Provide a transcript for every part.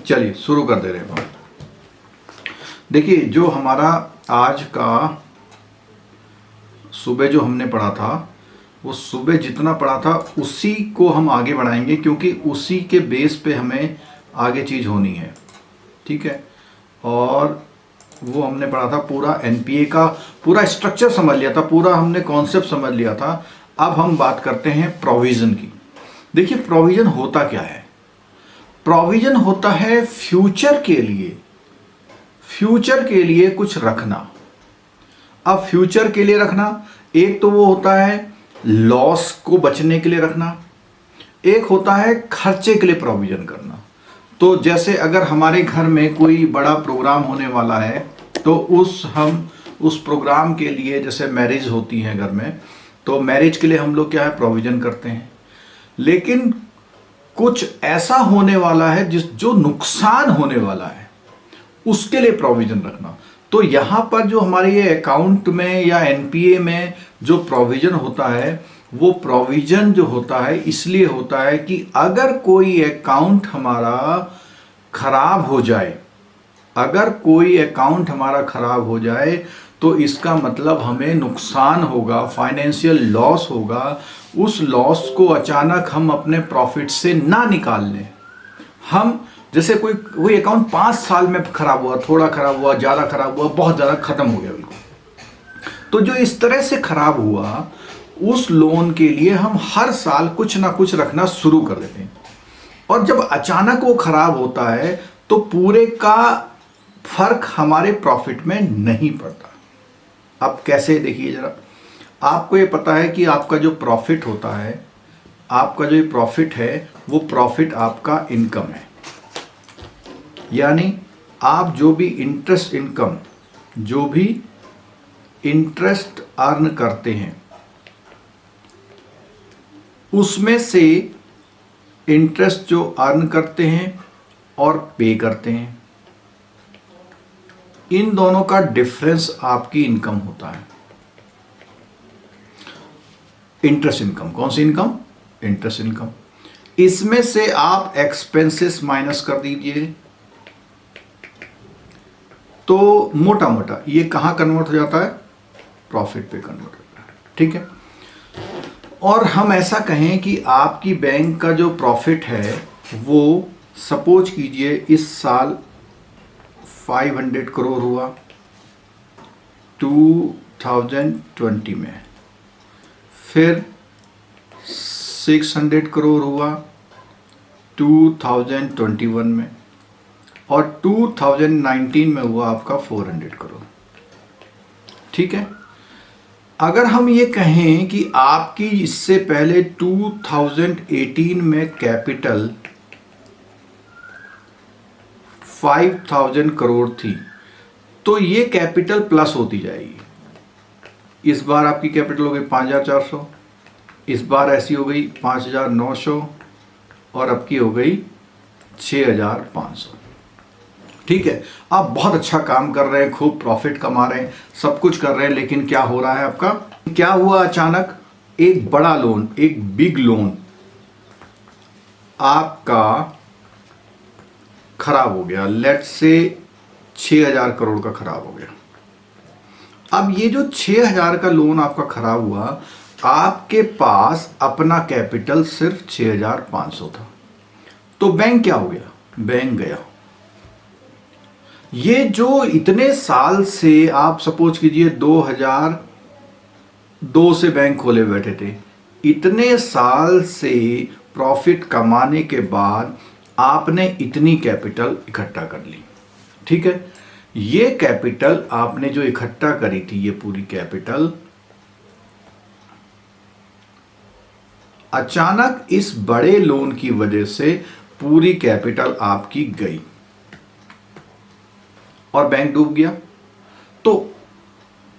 चलिए शुरू कर दे रहे हैं। देखिए, जो हमारा आज का सुबह जो हमने पढ़ा था, वो सुबह जितना पढ़ा था उसी को हम आगे बढ़ाएंगे, क्योंकि उसी के बेस पे हमें आगे चीज़ होनी है। ठीक है, और वो हमने पढ़ा था, पूरा एनपीए का पूरा स्ट्रक्चर समझ लिया था, पूरा हमने कॉन्सेप्ट समझ लिया था। अब हम बात करते हैं प्रोविज़न की। देखिए, प्रोविज़न होता क्या है? प्रोविज़न होता है फ्यूचर के लिए कुछ रखना। अब फ्यूचर के लिए रखना, एक तो वो होता है लॉस को बचने के लिए रखना, एक होता है खर्चे के लिए प्रोविज़न करना। तो जैसे अगर हमारे घर में कोई बड़ा प्रोग्राम होने वाला है, तो हम उस प्रोग्राम के लिए, जैसे मैरिज होती है घर में, तो मैरिज के लिए हम लोग क्या है, प्रोविज़न करते हैं। लेकिन कुछ ऐसा होने वाला है जो नुकसान होने वाला है, उसके लिए प्रोविज़न रखना। तो यहाँ पर जो हमारे ये अकाउंट में या एनपीए में जो प्रोविज़न होता है, वो प्रोविज़न जो होता है इसलिए होता है कि अगर कोई अकाउंट हमारा खराब हो जाए, तो इसका मतलब हमें नुकसान होगा, फाइनेंशियल लॉस होगा। उस लॉस को अचानक हम अपने प्रॉफिट से ना निकाल लें। हम जैसे कोई अकाउंट 5 साल में खराब हुआ, थोड़ा खराब हुआ, ज़्यादा खराब हुआ, बहुत ज़्यादा ख़त्म हो गया बिल्कुल, तो जो इस तरह से खराब हुआ, उस लोन के लिए हम हर साल कुछ ना कुछ रखना शुरू कर देते हैं। और जब अचानक वो खराब होता है, तो पूरे का फर्क हमारे प्रॉफिट में नहीं पड़ता। अब कैसे, देखिए जरा, आपको ये पता है कि आपका जो प्रॉफिट होता है, आपका जो प्रॉफिट है, वो प्रॉफिट आपका इनकम है। यानी आप जो भी इंटरेस्ट इनकम, जो भी इंटरेस्ट अर्न करते हैं, उसमें से इंटरेस्ट जो अर्न करते हैं और पे करते हैं, इन दोनों का डिफरेंस आपकी इनकम होता है। इंटरेस्ट इनकम, कौन सी इनकम? Interest income. इसमें से आप एक्सपेंसेस माइनस कर दीजिए, तो मोटा मोटा ये कहाँ कन्वर्ट हो जाता है? प्रॉफिट पे कन्वर्ट होता है। ठीक है, और हम ऐसा कहें कि आपकी बैंक का जो प्रॉफिट है, वो सपोज कीजिए इस साल 500 करोड़ हुआ 2020 में, फिर 600 करोड़ हुआ 2021 में, और 2019 में हुआ आपका 400 करोड़। ठीक है, अगर हम ये कहें कि आपकी इससे पहले 2018 में कैपिटल 5000 करोड़ थी, तो ये कैपिटल प्लस होती जाएगी। इस बार आपकी कैपिटल हो गई 5400, इस बार ऐसी हो गई 5900, और अब की हो गई 6500। ठीक है, आप बहुत अच्छा काम कर रहे हैं, खूब प्रॉफिट कमा रहे हैं, सब कुछ कर रहे हैं, लेकिन क्या हो रहा है आपका? क्या हुआ? अचानक एक बड़ा लोन, एक बिग लोन आपका खराब हो गया। लेट्स से 6000 करोड़ का खराब हो गया। अब ये जो 6000 का लोन आपका खराब हुआ, आपके पास अपना कैपिटल सिर्फ 6500 था, तो बैंक क्या हो गया? बैंक गया। ये जो इतने साल से, आप सपोज कीजिए 2002 से बैंक खोले बैठे थे, इतने साल से प्रॉफिट कमाने के बाद आपने इतनी कैपिटल इकट्ठा कर ली। ठीक है, ये कैपिटल आपने जो इकट्ठा करी थी, ये पूरी कैपिटल अचानक इस बड़े लोन की वजह से पूरी कैपिटल आपकी गई और बैंक डूब गया। तो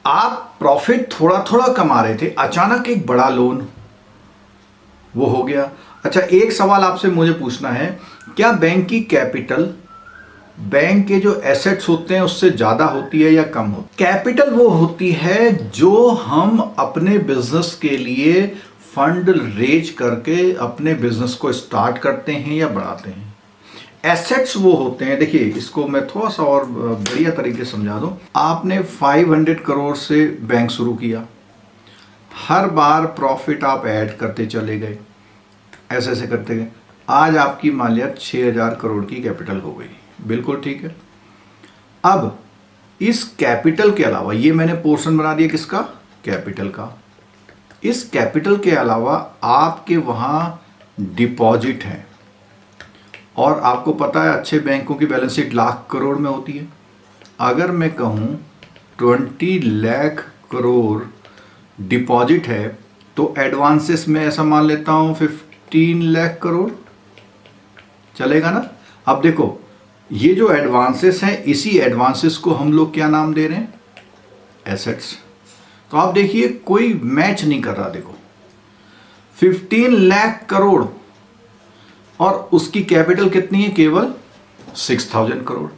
आप प्रॉफिट थोड़ा थोड़ा कमा रहे थे, अचानक एक बड़ा लोन वो हो गया। अच्छा, एक सवाल आपसे मुझे पूछना है, क्या बैंक की कैपिटल बैंक के जो एसेट्स होते हैं उससे ज्यादा होती है या कम होती है? कैपिटल वो होती है जो हम अपने बिजनेस के लिए फंड रेज करके अपने बिजनेस को स्टार्ट करते हैं या बढ़ाते हैं। एसेट्स वो होते हैं, देखिए इसको मैं थोड़ा सा और बढ़िया तरीके से समझा दूं। आपने 500 करोड़ से बैंक शुरू किया, हर बार प्रॉफिट आप ऐड करते चले गए, ऐसे ऐसे करते गए, आज आपकी मान लिया 6000 करोड़ की कैपिटल हो गई। बिल्कुल ठीक है। अब इस कैपिटल के अलावा, ये मैंने पोर्शन बना दिया किसका, कैपिटल का। इस कैपिटल के अलावा आपके वहां डिपॉजिट है, और आपको पता है अच्छे बैंकों की बैलेंस शीट लाख करोड़ में होती है। अगर मैं कहूं 20 लाख करोड़ डिपॉजिट है, तो एडवांसेस में ऐसा मान लेता हूं 15 लाख करोड़, चलेगा ना। अब देखो ये जो एडवांसेस हैं, इसी एडवांसेस को हम लोग क्या नाम दे रहे हैं, एसेट्स। तो आप देखिए कोई मैच नहीं कर रहा। देखो 15 लाख करोड़ और उसकी कैपिटल कितनी है, केवल 6000 करोड़।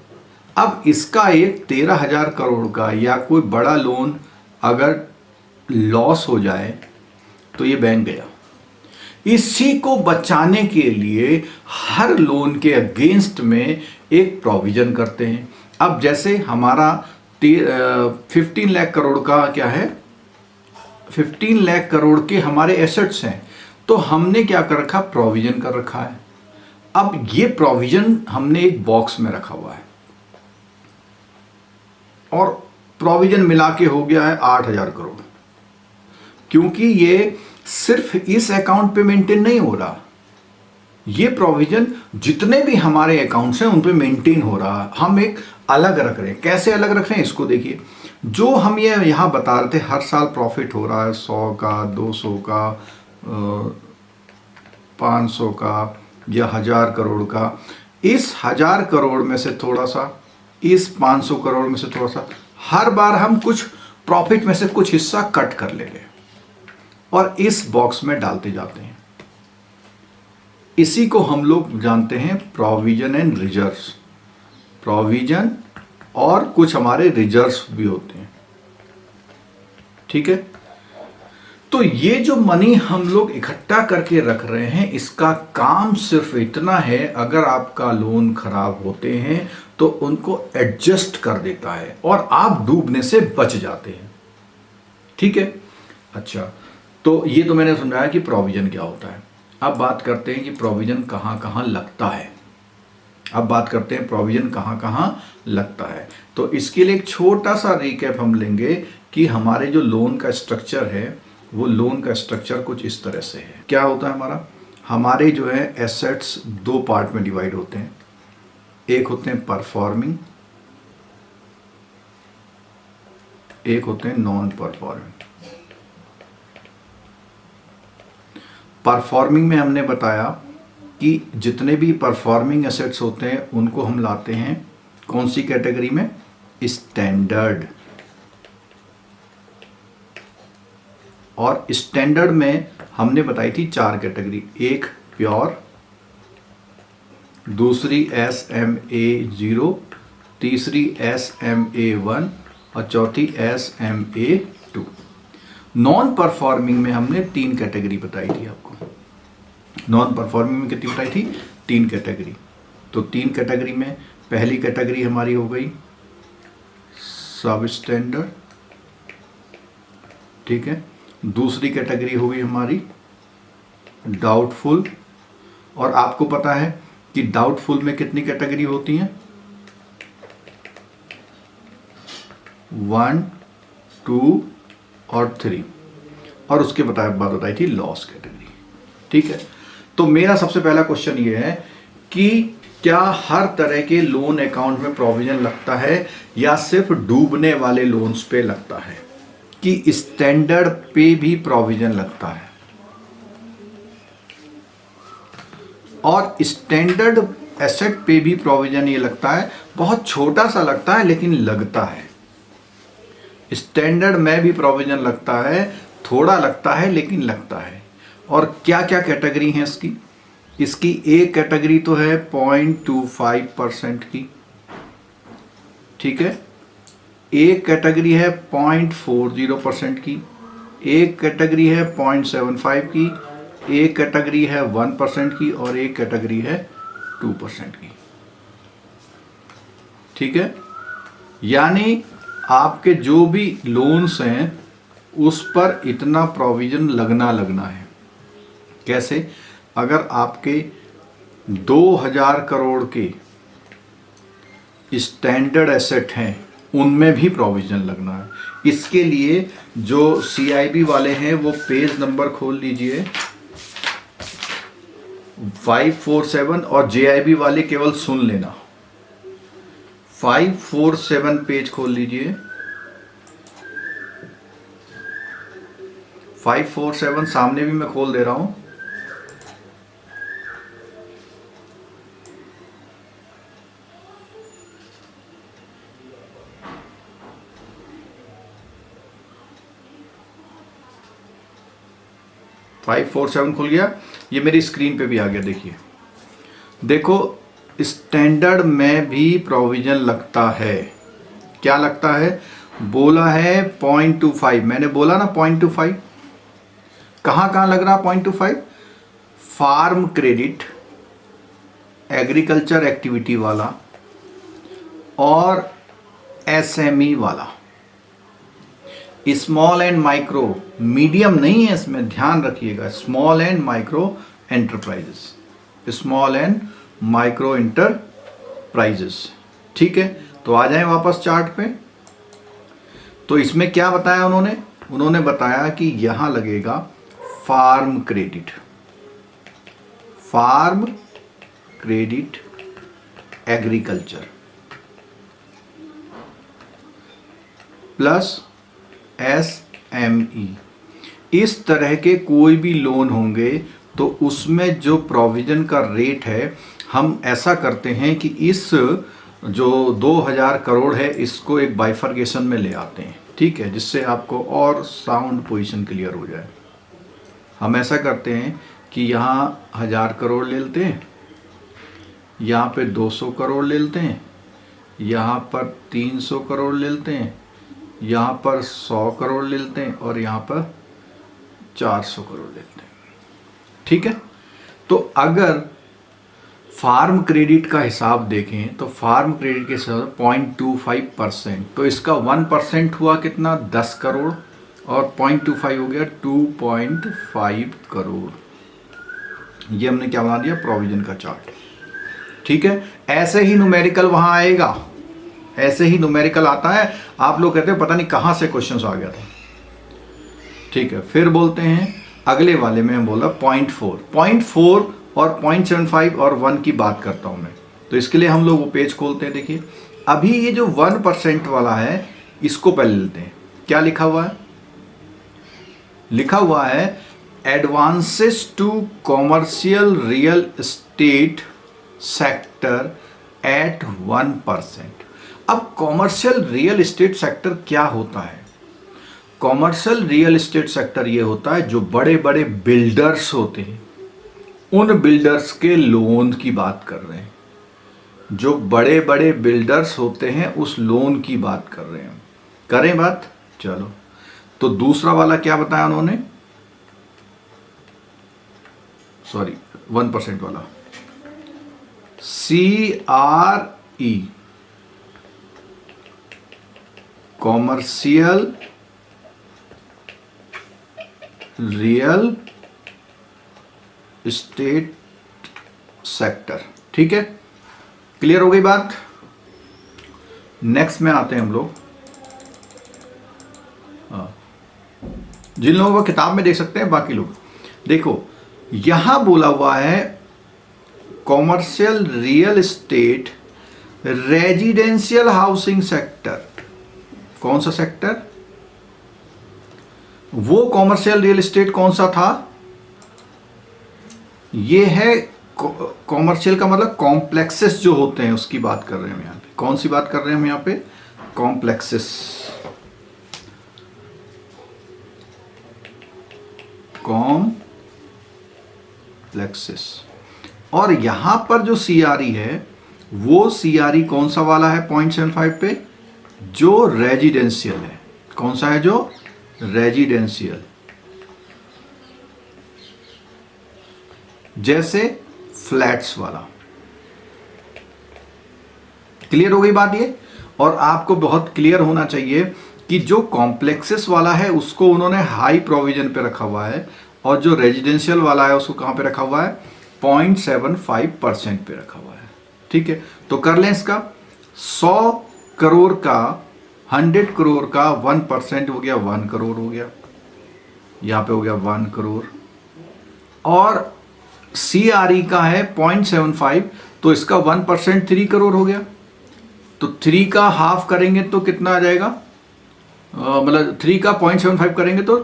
अब इसका एक 13,000 करोड़ का या कोई बड़ा लोन अगर लॉस हो जाए तो ये बैंक गया। इसी को बचाने के लिए हर लोन के अगेंस्ट में एक प्रोविजन करते हैं। अब जैसे हमारा 15 लाख करोड़ का क्या है, 15 लाख करोड़ के हमारे एसेट्स हैं, तो हमने क्या कर रखा, प्रोविजन कर रखा है। अब ये प्रोविजन हमने एक बॉक्स में रखा हुआ है, और प्रोविजन मिला के हो गया है 8000 करोड़। क्योंकि ये सिर्फ इस अकाउंट पे मेंटेन नहीं हो रहा, ये प्रोविजन जितने भी हमारे अकाउंट्स हैं उन पे मेंटेन हो रहा है। हम एक अलग रख रहे हैं। कैसे अलग रख रहे हैं इसको देखिए। जो हम ये यहाँ बता रहे थे हर साल प्रॉफिट हो रहा है 100 का, 200 का, 500 का या 1000 करोड़ का, इस 1000 करोड़ में से थोड़ा सा, इस 500 करोड़ में से थोड़ा सा, हर बार हम कुछ प्रॉफिट में से कुछ हिस्सा कट कर ले रहे हैं और इस बॉक्स में डालते जाते हैं। इसी को हम लोग जानते हैं प्रोविजन एंड रिजर्व्स। प्रोविजन और कुछ हमारे रिजर्व्स भी होते हैं, ठीक है। तो ये जो मनी हम लोग इकट्ठा करके रख रहे हैं, इसका काम सिर्फ इतना है, अगर आपका लोन खराब होते हैं तो उनको एडजस्ट कर देता है और आप डूबने से बच जाते हैं, ठीक है। अच्छा, तो ये तो मैंने समझाया कि प्रोविजन क्या होता है। अब बात करते हैं कि प्रोविजन कहाँ कहाँ लगता है। अब बात करते हैं प्रोविजन कहाँ कहाँ लगता है। तो इसके लिए एक छोटा सा रिकैप हम लेंगे कि हमारे जो लोन का स्ट्रक्चर है, वो लोन का स्ट्रक्चर कुछ इस तरह से है। क्या होता है हमारे जो है एसेट्स दो पार्ट में डिवाइड होते हैं। एक होते हैं परफॉर्मिंग, एक होते हैं नॉन परफॉर्मिंग। परफॉर्मिंग में हमने बताया कि जितने भी परफॉर्मिंग एसेट्स होते हैं उनको हम लाते हैं कौन सी कैटेगरी में, स्टैंडर्ड। और स्टैंडर्ड में हमने बताई थी 4 कैटेगरी, एक प्योर, दूसरी SMA0, तीसरी SMA1 और चौथी SMA2। नॉन परफॉर्मिंग में हमने 3 कैटेगरी बताई थी आपको। नॉन परफॉर्मिंग में कितनी बताई थी, 3 कैटेगरी। तो 3 कैटेगरी में पहली कैटेगरी हमारी हो गई सब स्टैंडर्ड, ठीक है। दूसरी कैटेगरी हो गई हमारी डाउटफुल, और आपको पता है कि डाउटफुल में कितनी कैटेगरी होती हैं, 1, 2 और 3, और उसके बाद बताई थी लॉस कैटेगरी, ठीक है। तो मेरा सबसे पहला क्वेश्चन ये है कि क्या हर तरह के लोन अकाउंट में प्रोविजन लगता है या सिर्फ डूबने वाले लोन्स पे लगता है, कि स्टैंडर्ड पे भी प्रोविजन लगता है। और स्टैंडर्ड एसेट पे भी प्रोविजन ये लगता है, बहुत छोटा सा लगता है लेकिन लगता है। स्टैंडर्ड में भी प्रोविजन लगता है, थोड़ा लगता है लेकिन लगता है। और क्या क्या कैटेगरी है इसकी एक कैटेगरी तो है 0.25% की, ठीक है। एक कैटेगरी है 0.40% की, एक कैटेगरी है 0.75 की, एक कैटेगरी है 1% की और एक कैटेगरी है 2% की। ठीक है, यानी आपके जो भी लोन्स हैं उस पर इतना प्रोविजन लगना है। कैसे? अगर आपके 2000 करोड़ के स्टैंडर्ड एसेट हैं उनमें भी प्रोविजन लगना है। इसके लिए जो CIB वाले हैं वो पेज नंबर खोल लीजिए 547, और JIB वाले केवल सुन लेना। 547 पेज खोल लीजिए, 547 सामने भी मैं खोल दे रहा हूं। फाइव फोर सेवन खुल गया, ये मेरी स्क्रीन पे भी आ गया। देखिए, देखो स्टैंडर्ड में भी प्रोविजन लगता है। क्या लगता है? बोला है 0.25, मैंने बोला ना 0.25। कहाँ कहाँ लग रहा 0.25? फार्म क्रेडिट, एग्रीकल्चर एक्टिविटी वाला और SME वाला। स्मॉल एंड माइक्रो, मीडियम नहीं है इसमें, ध्यान रखिएगा। Small and micro enterprises, small and micro enterprises. ठीक है, तो आ जाएं वापस चार्ट पे। तो इसमें क्या बताया उन्होंने बताया कि यहां लगेगा farm credit, farm credit agriculture plus SME। इस तरह के कोई भी लोन होंगे तो उसमें जो प्रोविजन का रेट है, हम ऐसा करते हैं कि इस जो 2000 करोड़ है इसको एक बाइफर्केशन में ले आते हैं। ठीक है, जिससे आपको और साउंड पोजीशन क्लियर हो जाए। हम ऐसा करते हैं कि यहाँ 1000 करोड़ ले लेते हैं, यहाँ पे 200 करोड़ ले लेते हैं, यहाँ पर 300 करोड़ ले लेते हैं, यहाँ पर 100 करोड़ ले लेते हैं और यहाँ पर 400 करोड़ ले लेते हैं। ठीक है, तो अगर फार्म क्रेडिट का हिसाब देखें तो फार्म क्रेडिट के हिसाब 0.25%, तो इसका 1% हुआ कितना? 10 करोड़, और 0.25 हो गया 2.5 करोड़। ये हमने क्या बना दिया? प्रोविजन का चार्ट। ठीक है, ऐसे ही न्यूमेरिकल वहां आएगा, ऐसे ही न्यूमेरिकल आता है। आप लोग कहते हैं पता नहीं कहां से क्वेश्चंस आ गया था। ठीक है, फिर बोलते हैं अगले वाले में, हम बोला 0.4 और 0.75 और 1 की बात करता हूं मैं। तो इसके लिए हम लोग वो पेज खोलते हैं। देखिए, अभी ये जो 1% वाला है इसको पहले लेते हैं। क्या लिखा हुआ है? लिखा हुआ है advances to commercial real estate sector at 1%। अब कॉमर्शियल रियल एस्टेट सेक्टर क्या होता है? कॉमर्शियल रियल एस्टेट सेक्टर ये होता है जो बड़े बड़े बिल्डर्स होते हैं, उन बिल्डर्स के लोन की बात कर रहे हैं। जो बड़े बड़े बिल्डर्स होते हैं उस लोन की बात कर रहे हैं। करें बात? चलो, तो दूसरा वाला क्या बताया उन्होंने? सॉरी, 1% वाला CRE, commercial real estate sector. ठीक है, क्लियर हो गई बात? नेक्स्ट में आते हैं हम लोग। जिन लोगों को किताब में देख सकते हैं, बाकी लोग देखो, यहां बोला हुआ है commercial real estate residential housing sector. कौन सा सेक्टर? वो कॉमर्शियल रियल एस्टेट कौन सा था? ये है कॉमर्शियल का मतलब कॉम्प्लेक्सेस जो होते हैं उसकी बात कर रहे हैं हम यहां पे। कौन सी बात कर रहे हैं हम यहां पे? Complexes, complexes. और यहां पर जो CRE है वो CRE कौन सा वाला है 0.75 पे? जो रेजिडेंशियल है। कौन सा है? जो रेजिडेंशियल। जैसे फ्लैट्स वाला, क्लियर हो गई बात ये। और आपको बहुत क्लियर होना चाहिए कि जो कॉम्प्लेक्सेस वाला है उसको उन्होंने हाई प्रोविजन पे रखा हुआ है, और जो रेजिडेंशियल वाला है उसको कहाँ पे रखा हुआ है, 0.75% पे रखा हुआ है। ठीक है, तो कर लें इसका। 100 करोड़ का, 100 करोड़ का 1% हो गया 1 करोड़ हो गया, यहाँ पे हो गया 1 करोड़। और CRE का है 0.75, तो इसका 1% 3 करोड़ हो गया। तो 3 का हाफ करेंगे तो कितना आ जाएगा, मतलब 3 का 0.75 करेंगे तो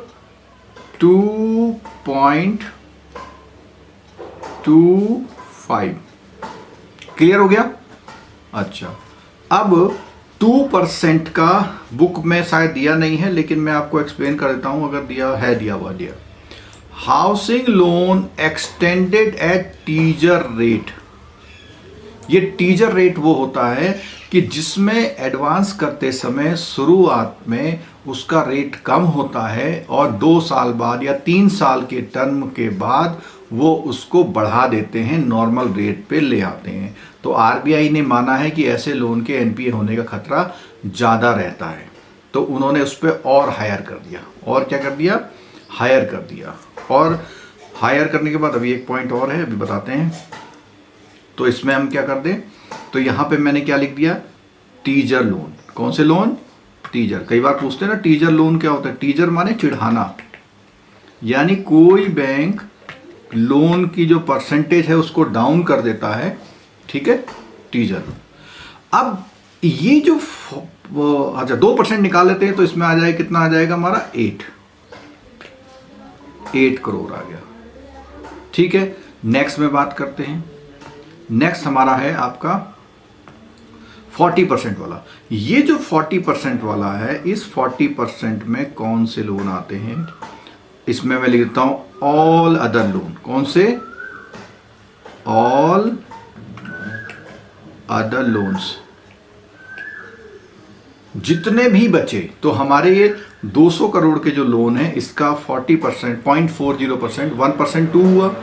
2.25। क्लियर हो गया। अच्छा, अब 2% का बुक में शायद दिया नहीं है, लेकिन मैं आपको एक्सप्लेन कर देता हूं, अगर दिया है, दिया हुआ दिया। Housing loan extended at teaser rate. ये टीजर रेट वो होता है कि जिसमें एडवांस करते समय शुरुआत में उसका रेट कम होता है, और 2 साल बाद या 3 साल के टर्म के बाद वो उसको बढ़ा देते हैं, नॉर्मल रेट पे ले आते हैं। तो RBI ने माना है कि ऐसे लोन के NPA होने का खतरा ज़्यादा रहता है, तो उन्होंने उस पर और हायर कर दिया। और क्या कर दिया, हायर कर दिया। और हायर करने के बाद अभी एक पॉइंट और है, अभी बताते हैं। तो इसमें हम क्या कर दें, तो यहाँ पे मैंने क्या लिख दिया, टीजर लोन। कौन से लोन, टीजर। कई बार पूछते हैं ना टीजर लोन क्या होता है। टीजर माने चिढ़ाना, यानी कोई बैंक लोन की जो परसेंटेज है उसको डाउन कर देता है। ठीक है, टीजर। अब ये जो अच्छा 2% निकाल लेते हैं तो इसमें आ जाएगा, कितना आ जाएगा हमारा, 8 करोड़ आ गया। ठीक है, नेक्स्ट में बात करते हैं। नेक्स्ट हमारा है आपका 40% वाला। ये जो 40% वाला है, इस 40% में कौन से लोन आते हैं, इसमें मैं लिख देता हूं ऑल अदर लोन। कौन से, ऑल अदर लोन्स। जितने भी बचे, तो हमारे ये 200 करोड़ के जो लोन है इसका 40%, 0.40%, 1% 2 हुआ,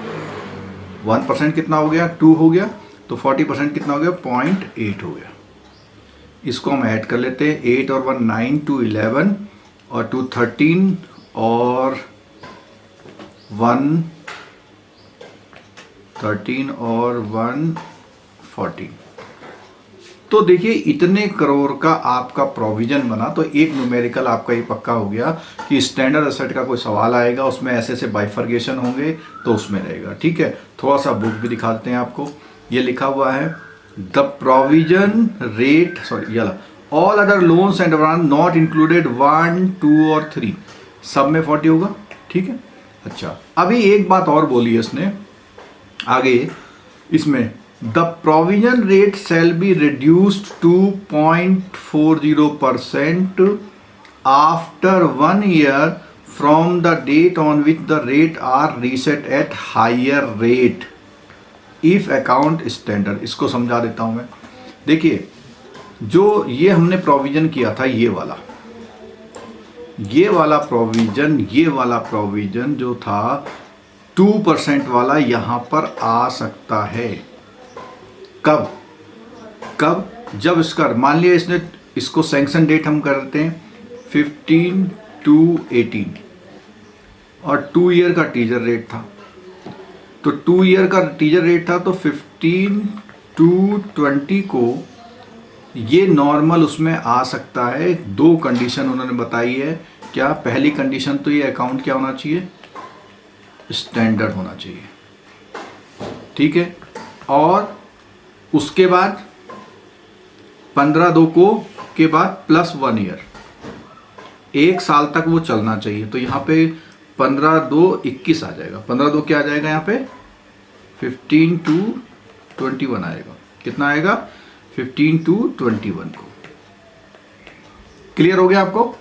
1% कितना हो गया, 2 हो गया, तो 40% कितना हो गया, 0.8 हो गया। इसको हम ऐड कर लेते हैं, 8 और 1 9, 2 11 और 2 13 और 1 13 और 1 14। तो देखिए इतने करोड़ का आपका प्रोविजन बना। तो एक न्यूमेरिकल आपका ये पक्का हो गया कि स्टैंडर्ड एसेट का कोई सवाल आएगा, उसमें ऐसे ऐसे बाइफर्गेशन होंगे तो उसमें रहेगा। ठीक है, थोड़ा सा बुक भी दिखा देते हैं आपको। ये लिखा हुआ है the provision rate, sorry all other loans and advance not included 1 2 और 3, सब में 40 होगा। ठीक है, अच्छा अभी एक बात और बोली है इसने आगे इसमें, the provision rate shall be reduced to 0.40% after 1 year from the date on which the rate are reset at higher rate if account standard. इसको समझा देता हूं मैं। देखिए जो ये हमने प्रोविजन किया था, ये वाला प्रोविजन जो था 2% वाला, यहां पर आ सकता है। कब, जब इसका मान लिया इसने, इसको सैंक्शन डेट हम करते हैं 15/2/18 और 2 ईयर का टीजर रेट था। तो 2 ईयर का टीजर रेट था, तो 15/2/20 को ये नॉर्मल उसमें आ सकता है। 2 कंडीशन उन्होंने बताई है। क्या, पहली कंडीशन तो ये अकाउंट क्या होना चाहिए, स्टैंडर्ड होना चाहिए। ठीक है, और उसके बाद 15/2 को के बाद प्लस 1 ईयर, 1 साल तक वो चलना चाहिए। तो यहाँ पे 15/2/21 आ जाएगा। 15/2 क्या आ जाएगा यहाँ पे, 15/2/21 आएगा। कितना आएगा, 15/2/21 को। क्लियर हो गया आपको।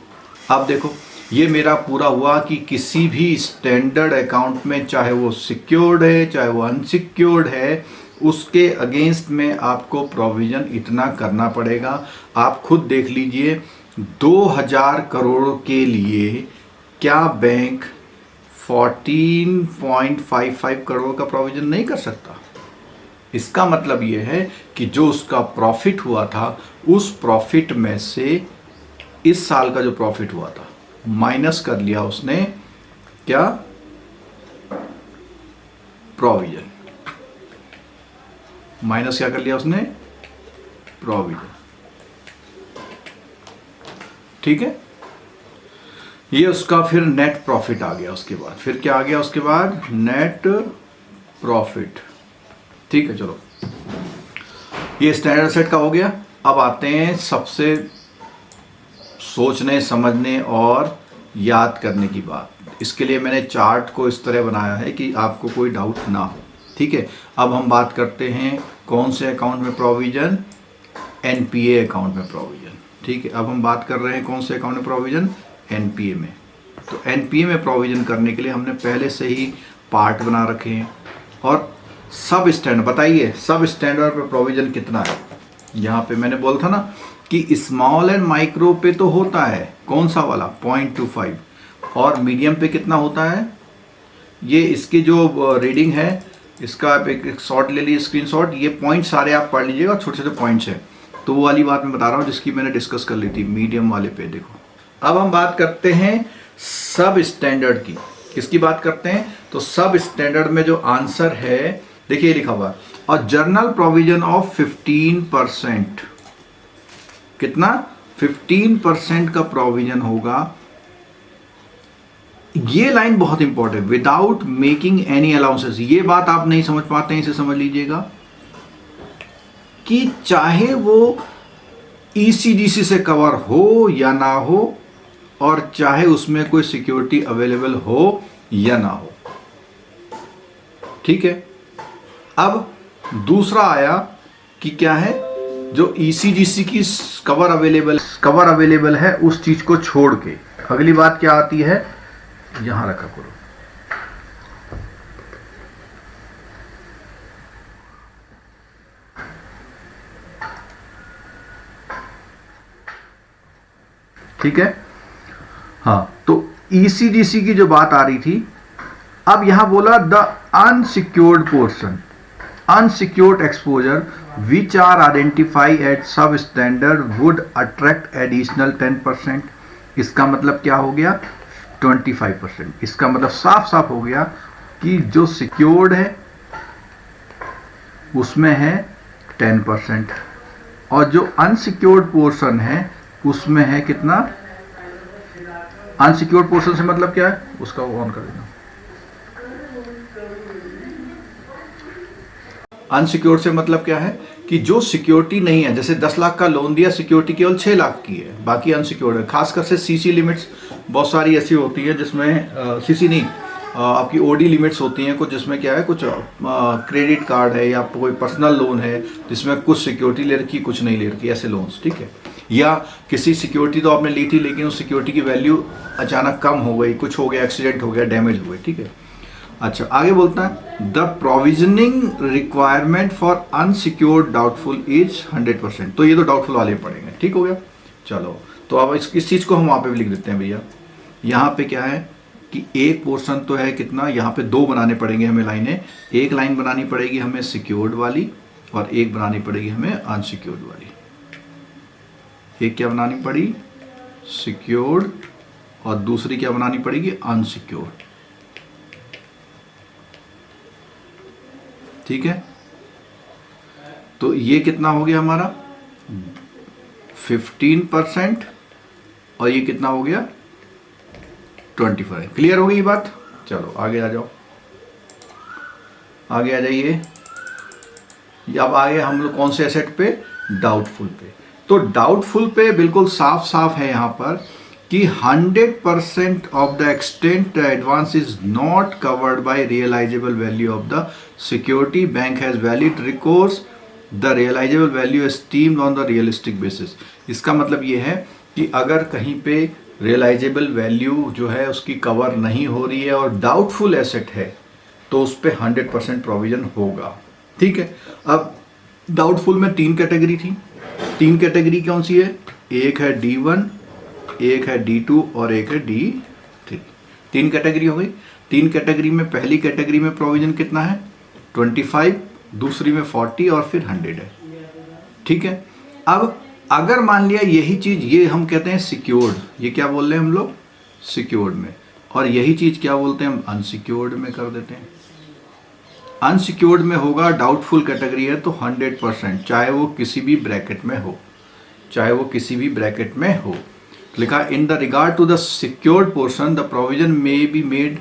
अब देखो ये मेरा पूरा हुआ कि किसी भी स्टैंडर्ड अकाउंट में, चाहे वो सिक्योर्ड है चाहे वो अनसिक्योर्ड है, उसके अगेंस्ट में आपको प्रोविजन इतना करना पड़ेगा। आप खुद देख लीजिए 2000 करोड़ के लिए क्या बैंक 14.55 करोड़ का प्रोविजन नहीं कर सकता। इसका मतलब ये है कि जो उसका प्रॉफिट हुआ था उस प्रॉफिट में से इस साल का जो प्रॉफिट हुआ था माइनस कर लिया उसने क्या, प्रोविजन। माइनस क्या कर लिया उसने, प्रोविजन। ठीक है, ये उसका फिर नेट प्रॉफिट आ गया। उसके बाद फिर क्या आ गया, उसके बाद नेट प्रॉफिट। ठीक है, चलो ये स्टैंडर्ड सेट का हो गया। अब आते हैं सबसे सोचने समझने और याद करने की बात। इसके लिए मैंने चार्ट को इस तरह बनाया है कि आपको कोई डाउट ना हो। ठीक है, अब हम बात करते हैं कौन से अकाउंट में प्रोविजन, एनपीए अकाउंट में प्रोविजन। ठीक है, अब हम बात कर रहे हैं कौन से अकाउंट में प्रोविजन, एनपीए में। तो एनपीए में प्रोविजन करने के लिए हमने पहले से ही पार्ट बना रखे हैं। और सब स्टैंडर्ड बताइए, सब स्टैंडर्ड पे प्रोविजन कितना है। यहाँ पे मैंने बोला था ना कि स्मॉल एंड माइक्रो पे तो होता है कौन सा वाला 0.25, और मीडियम पे कितना होता है। ये इसकी जो रीडिंग है, इसका आप एक शॉट ले लीजिए, स्क्रीनशॉट। ये पॉइंट सारे आप पढ़ लीजिएगा, छोटे छोटे पॉइंट्स हैं। तो वो वाली बात मैं बता रहा हूँ जिसकी मैंने डिस्कस कर ली थी मीडियम वाले पे। देखो अब हम बात करते हैं सब स्टैंडर्ड की। किसकी बात करते हैं, तो सब स्टैंडर्ड में जो आंसर है देखिए लिखा हुआ, और जर्नल प्रोविजन ऑफ 15%। कितना, 15% का प्रोविजन होगा। ये लाइन बहुत important, without making any allowances. ये बात आप नहीं समझ पाते हैं, इसे समझ लीजिएगा कि चाहे वो ईसीडीसी से कवर हो या ना हो, और चाहे उसमें कोई सिक्योरिटी अवेलेबल हो या ना हो। ठीक है, अब दूसरा आया कि क्या है, जो ईसीडीसी की कवर अवेलेबल है उस चीज को छोड़ के अगली बात क्या आती है, यहां रखा करो। ठीक है, हाँ, तो ईसीडीसी की जो बात आ रही थी, अब यहां बोला the unsecured portion, unsecured exposure which are identify at sub standard would attract additional 10%। इसका मतलब क्या हो गया, 25%। इसका मतलब साफ साफ हो गया कि जो सिक्योर्ड है उसमें है 10%, और जो अनसिक्योर्ड पोर्शन है उसमें है कितना, अनसिक्योर्ड पोर्शन से मतलब क्या है, उसका ऑन कर देना। अनसिक्योर्ड से मतलब क्या है कि जो सिक्योरिटी नहीं है, जैसे 10 लाख का लोन दिया, सिक्योरिटी केवल 6 लाख की है, बाकी अनसिक्योर्ड है। खासकर से सीसी लिमिट्स बहुत सारी ऐसी होती है जिसमें सीसी नहीं, आपकी ओडी लिमिट्स होती हैं कुछ, जिसमें क्या है, कुछ क्रेडिट कार्ड है या कोई पर्सनल लोन है जिसमें कुछ सिक्योरिटी ले रखी कुछ नहीं ले रखी, ऐसे लोन्स। ठीक है, या किसी सिक्योरिटी तो आपने ली थी लेकिन उस सिक्योरिटी की वैल्यू अचानक कम हो गई, कुछ हो गया, एक्सीडेंट हो गया, डैमेज हो गई। ठीक है, अच्छा आगे बोलता है the provisioning requirement for unsecured doubtful is 100%। तो ये तो डाउटफुल वाले पड़ेंगे। ठीक हो गया, चलो तो अब इस चीज को हम वहां पे भी लिख देते हैं भैया। यहाँ पे क्या है कि एक पोर्शन तो है कितना, यहाँ पे दो बनाने पड़ेंगे हमें लाइनें। एक लाइन बनानी पड़ेगी हमें सिक्योर्ड वाली, और एक बनानी पड़ेगी हमें अनसिक्योर्ड वाली। एक क्या बनानी पड़ी, सिक्योर्ड, और दूसरी क्या बनानी पड़ेगी, अनसिक्योर्ड। ठीक है, तो ये कितना हो गया हमारा 15%, और ये कितना हो गया 25। क्लियर हो गई ये बात। चलो आगे आ जाओ, आगे आ जाइए। अब आगे हम लोग कौन से एसेट पे, डाउटफुल पे। तो डाउटफुल पे बिल्कुल साफ साफ है यहाँ पर कि 100% of the extent advance is not covered by realisable value of the security, bank has valid recourse, the realisable value estimated on the realistic basis. इसका मतलब ये है कि अगर कहीं पे रियलाइजेबल वैल्यू जो है उसकी कवर नहीं हो रही है और डाउटफुल एसेट है तो उस पर 100% प्रोविजन होगा। ठीक है, अब डाउटफुल में 3 कैटेगरी थी। 3 कैटेगरी कौन सी है, एक है D1, एक है D2 और एक है D3। 3 कैटेगरी हो गई। 3 कैटेगरी में पहली कैटेगरी में प्रोविजन कितना है 25, दूसरी में 40 और फिर 100 है। ठीक है, अब अगर मान लिया यही चीज़, ये हम कहते हैं सिक्योर्ड, ये क्या बोल रहे हैं हम लोग, सिक्योर्ड में, और यही चीज़ क्या बोलते हैं हम, अनसिक्योर्ड में कर देते हैं। अनसिक्योर्ड में होगा, डाउटफुल कैटेगरी है तो 100%, चाहे वो किसी भी ब्रैकेट में हो, चाहे वो किसी भी ब्रैकेट में हो। लिखा in the regard to the secured portion the provision may be made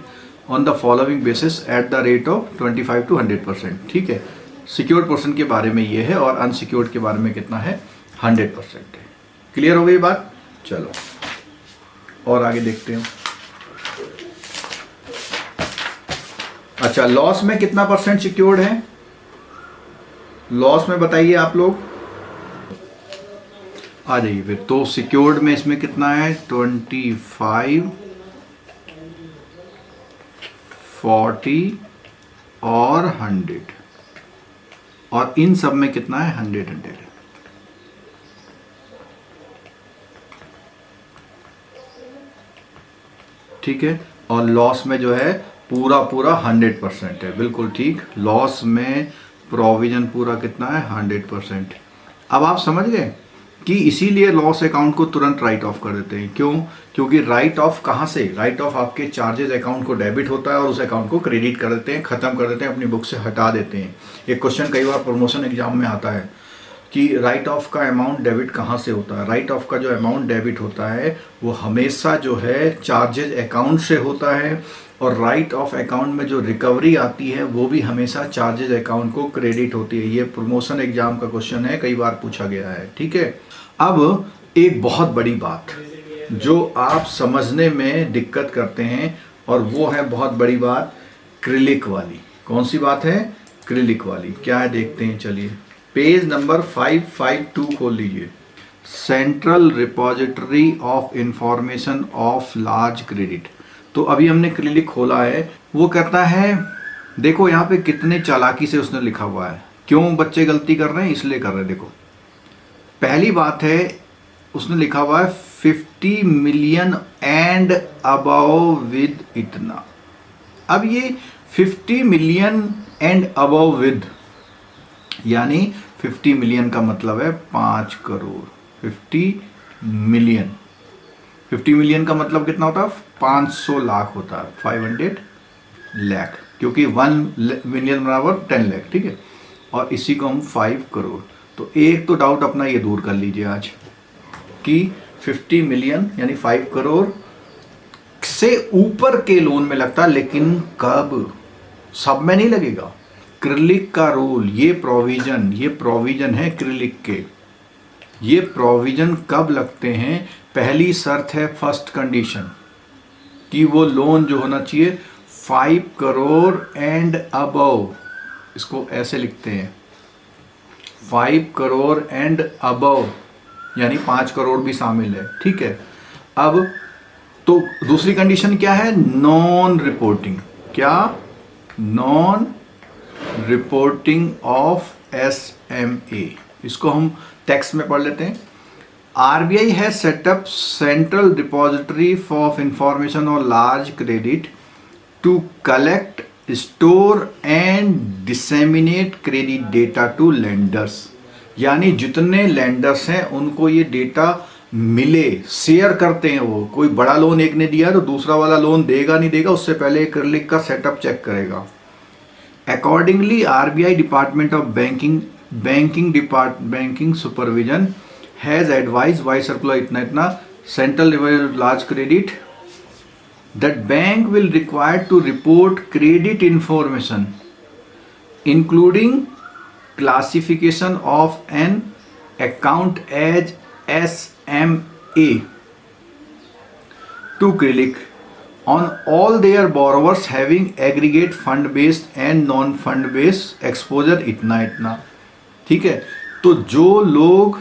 on the following basis at the rate of 25 to 100%। ठीक है, सिक्योर्ड पोर्शन के बारे में ये है और अनसिक्योर्ड के बारे में कितना है, 100% है। क्लियर हो गई बात? चलो और आगे देखते हैं। अच्छा, लॉस में कितना परसेंट सिक्योर्ड है, लॉस में बताइए आप लोग, आ जाइए फिर। तो सिक्योर्ड में इसमें कितना है, 25, 40 और 100, और इन सब में कितना है, 100 है। ठीक है, और लॉस में जो है पूरा 100% है, बिल्कुल ठीक। लॉस में प्रोविजन पूरा कितना है, 100%। अब आप समझ गए कि इसीलिए लॉस अकाउंट को तुरंत राइट ऑफ कर देते हैं। क्यों? क्योंकि राइट ऑफ कहाँ से, राइट ऑफ आपके चार्जेस अकाउंट को डेबिट होता है और उस अकाउंट को क्रेडिट कर देते हैं, खत्म कर देते हैं, अपनी बुक से हटा देते हैं। एक क्वेश्चन कई बार प्रमोशन एग्जाम में आता है कि राइट ऑफ का अमाउंट डेबिट कहाँ से होता है। राइट ऑफ का जो अमाउंट डेबिट होता है वो हमेशा जो है चार्जेज अकाउंट से होता है, और राइट ऑफ अकाउंट में जो रिकवरी आती है वो भी हमेशा चार्जेज अकाउंट को क्रेडिट होती है। ये प्रमोशन एग्जाम का क्वेश्चन है, कई बार पूछा गया है। ठीक है, अब एक बहुत बड़ी बात जो आप समझने में दिक्कत करते हैं, और वो है बहुत बड़ी बात, क्रिलिक वाली। कौन सी बात है, क्रिलिक वाली। क्या है देखते हैं, चलिए पेज नंबर 552 खोल लीजिए। Central repository of information of large credit. तो अभी हमने क्रिलिक खोला है, वो कहता है, देखो यहाँ पे कितने चालाकी से उसने लिखा हुआ है। क्यों बच्चे गलती कर रहे हैं, इसलिए कर रहे हैं। देखो पहली बात है, उसने लिखा हुआ है 50 मिलियन एंड अबव विद इतना। अब ये 50 मिलियन एंड अबव विद, यानी 50 मिलियन का मतलब है 5 करोड़। 50 मिलियन, 50 मिलियन का मतलब कितना होता है, 500 लाख होता है, 500 लाख, क्योंकि 1 मिलियन बराबर 10 लाख। ठीक है, और इसी को हम 5 करोड़। तो एक तो डाउट अपना ये दूर कर लीजिए आज कि 50 मिलियन यानी 5 करोड़ से ऊपर के लोन में लगता है, लेकिन कब, सब में नहीं लगेगा। क्रिलिक का रूल, ये प्रोविजन है क्रिलिक के। ये प्रोविजन कब लगते हैं, पहली शर्त है, फर्स्ट कंडीशन, कि वो लोन जो होना चाहिए 5 करोड़ एंड अबव। इसको ऐसे लिखते हैं, 5 करोड़ एंड अबव, यानी 5 करोड़ भी शामिल है। ठीक है, अब तो दूसरी कंडीशन क्या है, नॉन रिपोर्टिंग। क्या, नॉन रिपोर्टिंग ऑफ SMA। इसको हम टेक्स्ट में पढ़ लेते हैं। RBI has set up central depository of information on large credit to collect, store and disseminate credit data to lenders। यानी जितने lenders हैं उनको ये डेटा मिले, शेयर करते हैं। वो कोई बड़ा लोन एक ने दिया तो दूसरा वाला लोन देगा नहीं देगा, उससे पहले क्रिलिक का सेटअप चेक करेगा। Accordingly, RBI Department of Banking Supervision has advised by circular इतना central level large credit that bank will require to report credit information including classification of an account as SMA to CRILIC on all their borrowers having aggregate fund based and non fund based exposure इतना। ठीक है, तो जो लोग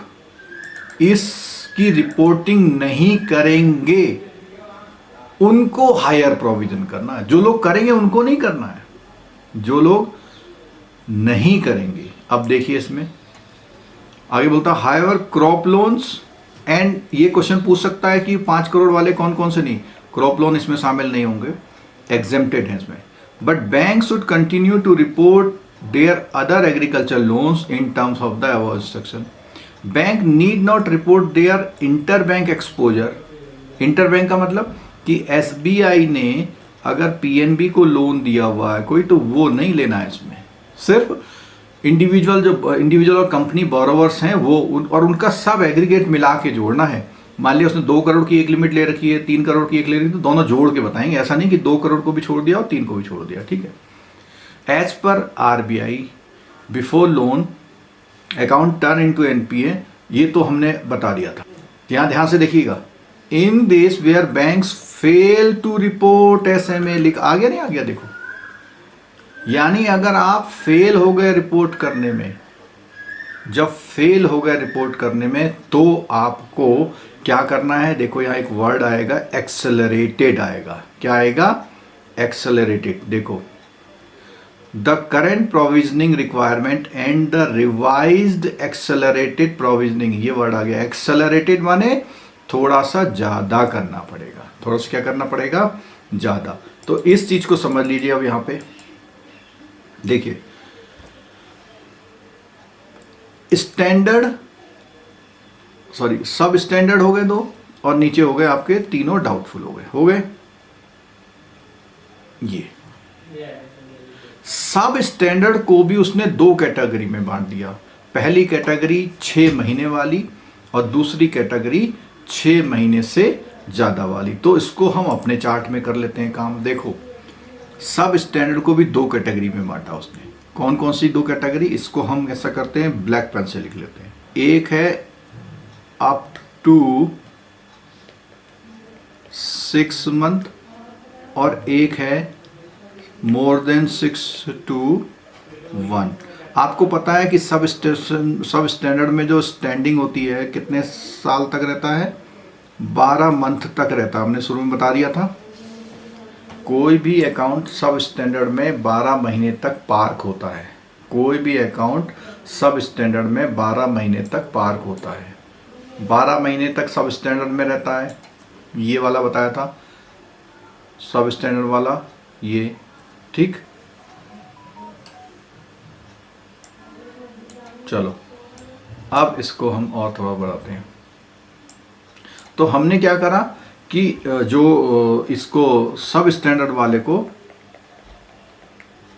इसकी reporting नहीं करेंगे उनको हायर प्रोविजन करना है, जो लोग करेंगे उनको नहीं करना है, जो लोग नहीं करेंगे। अब देखिए इसमें आगे बोलता है हायर क्रॉप लोन्स, एंड ये क्वेश्चन पूछ सकता है कि 5 करोड़ वाले कौन कौन से नहीं, क्रॉप लोन इसमें शामिल नहीं होंगे, एग्जेम्प्टेड हैं इसमें। But bank should continue to report their other agricultural loans in terms of the above instruction. Bank need not report their interbank exposure. Interbank का मतलब कि SBI ने अगर PNB को लोन दिया हुआ है कोई, तो वो नहीं लेना है इसमें। सिर्फ इंडिविजुअल और कंपनी बोरोवर्स हैं वो और उनका सब एग्रीगेट मिला के जोड़ना है। मान लिया उसने 2 करोड़ की एक लिमिट ले रखी है, 3 करोड़ की एक ले रखी है, तो दोनों जोड़ के बताएंगे। ऐसा नहीं कि 2 करोड़ को भी छोड़ दिया और 3 को भी छोड़ दिया, ठीक है। As per RBI before loan account turn into NPA, ये तो हमने बता दिया था। यहाँ ध्यान से देखिएगा, इन देश where banks fail to report SMA, लिख आ गया नहीं आ गया, देखो। यानी अगर आप फेल हो गए रिपोर्ट करने में, जब फेल हो गए रिपोर्ट करने में, तो आपको क्या करना है? देखो यहाँ एक वर्ड आएगा एक्सेलरेटेड आएगा। क्या आएगा? एक्सेलरेटेड। देखो, the current provisioning requirement and the revised accelerated provisioning, ये वर्ड आ गया। एक्सेलरेटेड माने थोड़ा सा ज्यादा करना पड़ेगा। थोड़ा सा क्या करना पड़ेगा? ज्यादा। तो इस चीज को समझ लीजिए। अब यहां पे देखिए, स्टैंडर्ड सब स्टैंडर्ड हो गए 2, और नीचे हो गए आपके तीनों डाउटफुल हो गए। ये सब स्टैंडर्ड को भी उसने 2 कैटेगरी में बांट दिया। पहली कैटेगरी 6 महीने वाली और दूसरी कैटेगरी 6 महीने से ज्यादा वाली। तो इसको हम अपने चार्ट में कर लेते हैं काम। देखो, सब स्टैंडर्ड को भी 2 कैटेगरी में बांटा उसने। कौन कौन सी 2 कैटेगरी? इसको हम ऐसा करते हैं, ब्लैक पेन से लिख लेते हैं। एक है अप टू 6 मंथ और एक है मोर देन 6 to 1। आपको पता है कि सब स्टैंडर्ड में जो स्टैंडिंग होती है कितने साल तक रहता है? 12 मंथ तक रहता है। हमने शुरू में बता दिया था। कोई भी अकाउंट सब स्टैंडर्ड में 12 महीने तक पार्क होता है। कोई भी अकाउंट सब स्टैंडर्ड में 12 महीने तक पार्क होता है। 12 महीने तक सब स्टैंडर्ड में रहता है। ये वाला बताया था, सब स्टैंडर्ड वाला, ये, ठीक। चलो अब इसको हम और थोड़ा बढ़ाते हैं। तो हमने क्या करा कि जो इसको सब स्टैंडर्ड वाले को,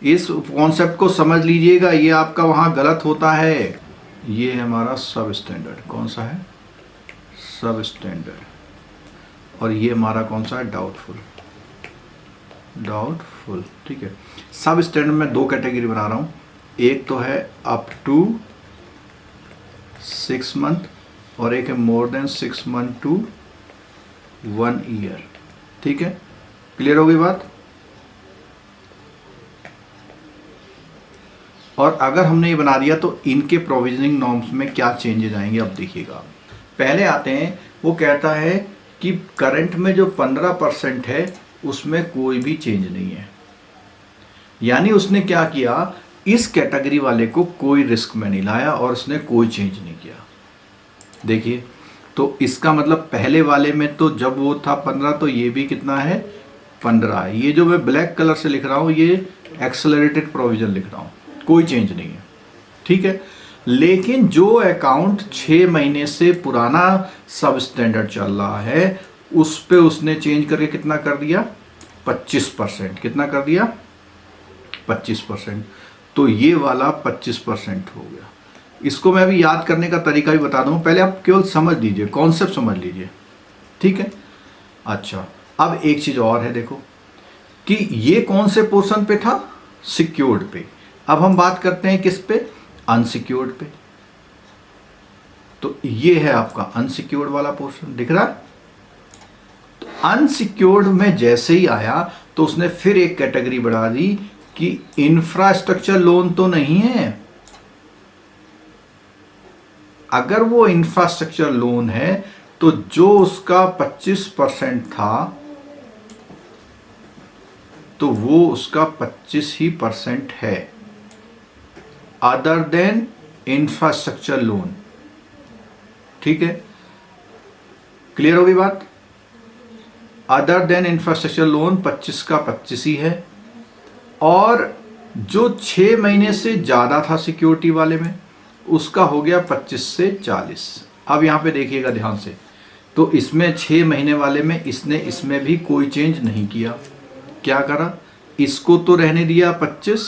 इस कॉन्सेप्ट को समझ लीजिएगा, ये आपका वहां गलत होता है। ये है हमारा सब स्टैंडर्ड। कौन सा है? सब स्टैंडर्ड। और ये हमारा कौन सा है? डाउटफुल, ठीक है। सब स्टैंडर्ड में 2 कैटेगरी बना रहा हूं। एक तो है अप टू 6 मंथ और एक है more than 6 month to 1 year, ठीक है। क्लियर हो गई बात? और अगर हमने ये बना दिया तो इनके प्रोविजनिंग नॉर्म्स में क्या चेंजेस आएंगे, अब देखिएगा। पहले आते हैं, वो कहता है कि करंट में जो 15% है उसमें कोई भी चेंज नहीं है। यानी उसने क्या किया, इस कैटेगरी वाले को कोई रिस्क में नहीं लाया और उसने कोई चेंज नहीं किया। देखिए, तो इसका मतलब पहले वाले में तो जब वो था 15, तो ये भी कितना है? 15 है। ये जो मैं ब्लैक कलर से लिख रहा हूँ, ये एक्सेलरेटेड प्रोविजन लिख रहा हूँ, कोई चेंज नहीं है, ठीक है। लेकिन जो अकाउंट 6 महीने से पुराना सब स्टैंडर्ड चल रहा है, उस पे उसने चेंज करके कितना कर दिया? 25%। कितना कर दिया? 25%। तो ये वाला 25% हो गया। इसको मैं अभी याद करने का तरीका भी बता दूं, पहले आप केवल समझ लीजिए, कॉन्सेप्ट समझ लीजिए, ठीक है। अच्छा, अब एक चीज और है, देखो कि ये कौन से पोर्शन पे था? सिक्योर्ड पे। अब हम बात करते हैं किस पे? अनसिक्योर्ड पे। तो ये है आपका अनसिक्योर्ड वाला पोर्शन, दिख रहा है। तो अनसिक्योर्ड में जैसे ही आया तो उसने फिर एक कैटेगरी बढ़ा दी कि इंफ्रास्ट्रक्चर लोन तो नहीं है। अगर वो इंफ्रास्ट्रक्चर लोन है तो जो उसका 25% था, तो वो उसका 25% है, अदर देन इंफ्रास्ट्रक्चर लोन, ठीक है। क्लियर होगी बात? अदर देन इंफ्रास्ट्रक्चर लोन 25 का 25 ही है, और जो 6 महीने से ज़्यादा था सिक्योरिटी वाले में, उसका हो गया 25 से 40। अब यहाँ पे देखिएगा ध्यान से, तो इसमें 6 महीने वाले में इसने इसमें भी कोई चेंज नहीं किया। क्या करा, इसको तो रहने दिया 25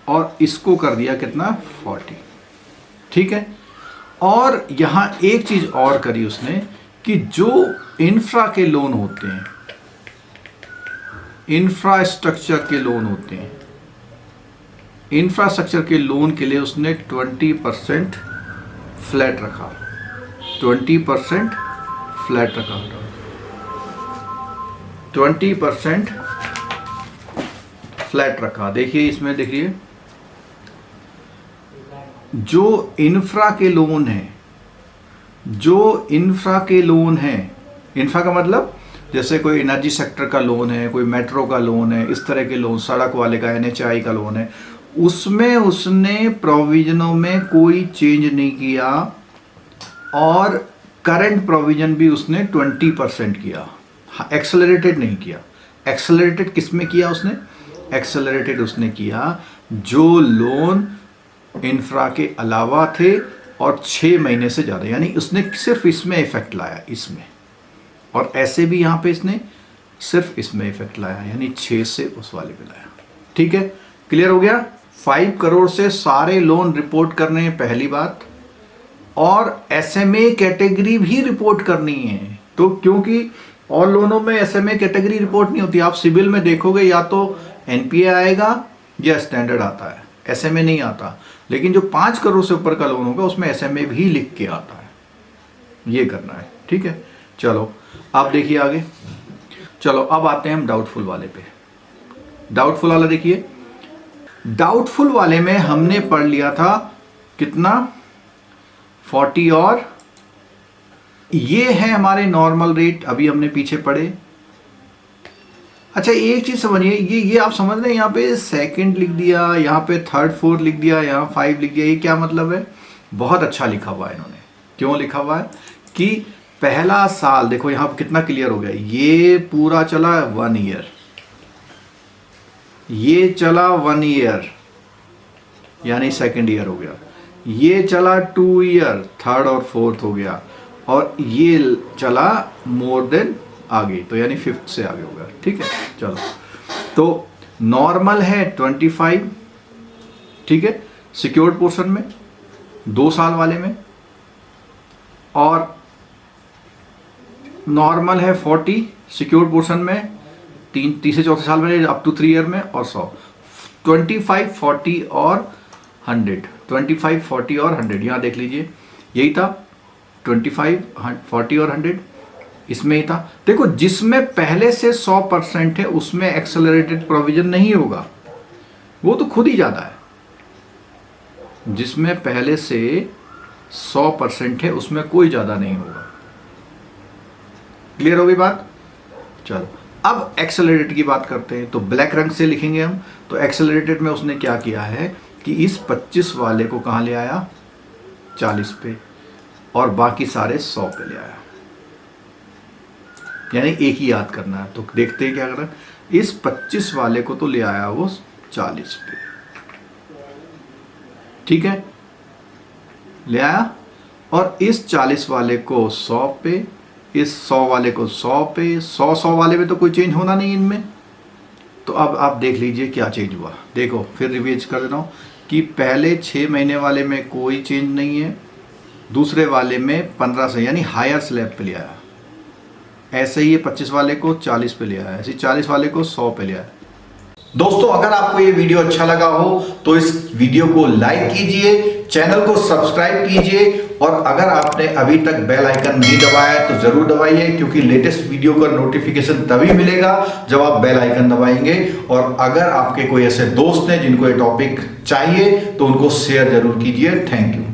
और इसको कर दिया कितना 40। ठीक है। और यहाँ एक चीज़ और करी उसने कि जो इंफ्रा के लोन होते हैं, इंफ्रास्ट्रक्चर के लोन होते हैं, इंफ्रास्ट्रक्चर के लोन के लिए उसने 20% फ्लैट रखा, 20% फ्लैट रखा, 20% फ्लैट रखा। देखिए इसमें देखिए, जो इंफ्रा के लोन है, जो इंफ्रा के लोन है, इंफ्रा का मतलब जैसे कोई एनर्जी सेक्टर का लोन है, कोई मेट्रो का लोन है, इस तरह के लोन, सड़क वाले का NHAI का लोन है, उसमें उसने प्रोविजनों में कोई चेंज नहीं किया और करंट प्रोविजन भी उसने 20% किया। एक्सेलरेटेड नहीं किया। एक्सेलरेटेड किस में किया उसने? एक्सेलरेटेड उसने किया जो लोन इंफ्रा के अलावा थे और 6 महीने से ज़्यादा, यानी उसने सिर्फ इसमें इफेक्ट लाया, इसमें। और ऐसे भी यहाँ पे इसने सिर्फ इसमें इफेक्ट लाया, यानी 6 से उस वाले पे लाया। ठीक है, क्लियर हो गया। 5 करोड़ से सारे लोन रिपोर्ट करने हैं, पहली बात। और SMA कैटेगरी भी रिपोर्ट करनी है, तो क्योंकि और लोनों में SMA कैटेगरी रिपोर्ट नहीं होती। आप सिविल में देखोगे या तो NPA आएगा या स्टैंडर्ड आता है, SMA नहीं आता। लेकिन जो 5 करोड़ से ऊपर का लोन होगा उसमें SMA भी लिख के आता है, ये करना है। ठीक है, चलो आप देखिए आगे। चलो अब आते हैं हम डाउटफुल वाले पे। डाउटफुल वाला देखिए, डाउटफुल वाले में हमने पढ़ लिया था कितना, 40, और ये है हमारे नॉर्मल रेट, अभी हमने पीछे पढ़े। अच्छा एक चीज समझिए, ये आप समझ रहे हैं, यहाँ पे सेकंड लिख दिया, यहाँ पे थर्ड फोर्थ लिख दिया, यहाँ 5 लिख दिया, ये क्या मतलब है? बहुत अच्छा लिखा हुआ है इन्होंने। क्यों लिखा हुआ है कि पहला साल देखो यहाँ कितना क्लियर हो गया, ये पूरा चला 1 ईयर, ये चला 1 ईयर यानी सेकंड ईयर हो गया, ये चला 2 ईयर, थर्ड और फोर्थ हो गया, और ये चला मोर देन आगे, तो यानी 5th से आगे हो गया। ठीक है, चलो तो नॉर्मल है 25, ठीक है, सिक्योर्ड पोर्शन में 2 साल वाले में, और नॉर्मल है 40 सिक्योर्ड पोर्शन में 3 से 4 साल में अप टू 3 ईयर में, और 100, 25, 40 और 100, 25, 40 और 100, यहाँ देख लीजिए यही था, 25, 40 और 100 इसमें ही था। देखो जिसमें पहले से 100% है उसमें एक्सेलरेटेड प्रोविजन नहीं होगा, वो तो खुद ही ज़्यादा है। जिसमें पहले से 100% है उसमें कोई ज़्यादा नहीं होगा। क्लियर हो गई बात? चलो अब एक्सेलरेटेड की बात करते हैं, तो ब्लैक रंग से लिखेंगे हम। तो एक्सेलरेटेड में उसने क्या किया है कि इस 25 वाले को कहाँ ले आया, 40 पे, और बाकी सारे 100 पे ले आया, यानी एक ही याद करना है। तो देखते हैं क्या कर रहा है, इस 25 वाले को तो ले आया वो 40 पे, ठीक है, ले आया, और इस 40 वाले को 100 पे, इस 100 वाले को 100 पे, 100 वाले में तो कोई चेंज होना नहीं इनमें। तो अब आप देख लीजिए क्या चेंज हुआ। देखो फिर रिवाइज कर देता हूँ कि पहले 6 महीने वाले में कोई चेंज नहीं है, दूसरे वाले में 15 से यानी हायर स्लैब पे ले आया, ऐसे ही ये 25 वाले को 40 पे ले आया, ऐसे 40 वाले को 100 पे ले आया। दोस्तों अगर आपको ये वीडियो अच्छा लगा हो तो इस वीडियो को लाइक कीजिए, चैनल को सब्सक्राइब कीजिए, और अगर आपने अभी तक बेल आइकन नहीं दबाया है तो जरूर दबाइए, क्योंकि लेटेस्ट वीडियो का नोटिफिकेशन तभी मिलेगा जब आप बेल आइकन दबाएंगे। और अगर आपके कोई ऐसे दोस्त हैं जिनको ये टॉपिक चाहिए तो उनको शेयर जरूर कीजिए। Thank you.